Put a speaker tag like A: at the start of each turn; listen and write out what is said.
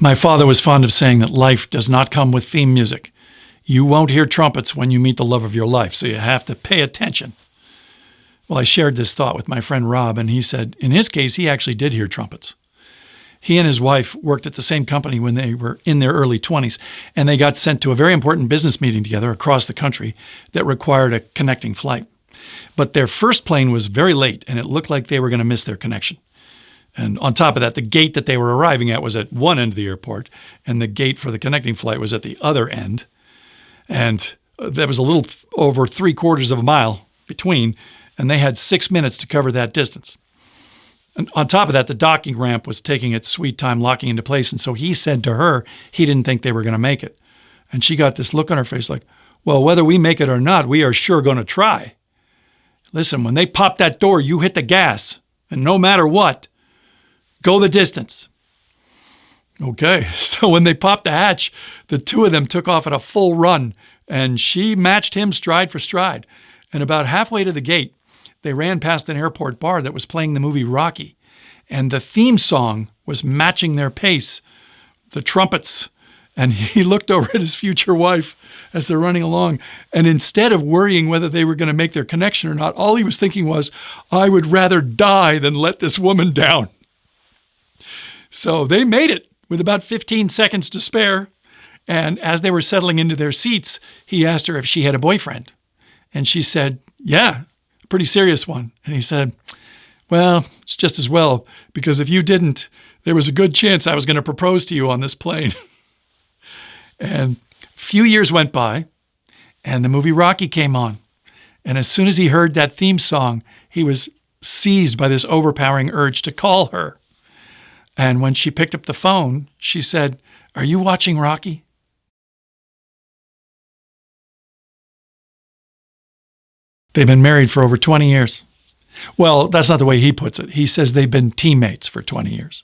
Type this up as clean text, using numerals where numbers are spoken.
A: My father was fond of saying that life does not come with theme music. You won't hear trumpets when you meet the love of your life, so you have to pay attention. Well, I shared this thought with my friend Rob, and he said in his case, he actually did hear trumpets. He and his wife worked at the same company when they were in their early 20s, and they got sent to a very important business meeting together across the country that required a connecting flight. But their first plane was very late, and it looked like they were going to miss their connection. And on top of that, the gate that they were arriving at was at one end of the airport, and the gate for the connecting flight was at the other end. And there was a little over 3/4 of a mile between, and they had 6 minutes to cover that distance. And on top of that, the docking ramp was taking its sweet time locking into place, and so he said to her he didn't think they were going to make it. And she got this look on her face like, well, whether we make it or not, we are sure going to try. Listen, when they pop that door, you hit the gas, and no matter what, go the distance. Okay, so when they popped the hatch, the two of them took off at a full run, and she matched him stride for stride. And about halfway to the gate, they ran past an airport bar that was playing the movie Rocky, and the theme song was matching their pace, the trumpets. And he looked over at his future wife as they're running along, and instead of worrying whether they were going to make their connection or not, all he was thinking was, I would rather die than let this woman down. So they made it with about 15 seconds to spare. And as they were settling into their seats, he asked her if she had a boyfriend. And she said, yeah, a pretty serious one. And he said, well, it's just as well, because if you didn't, there was a good chance I was going to propose to you on this plane. And a few years went by, and the movie Rocky came on. And as soon as he heard that theme song, he was seized by this overpowering urge to call her. And when she picked up the phone, she said, are you watching Rocky? They've been married for over 20 years. Well, that's not the way he puts it. He says they've been teammates for 20 years.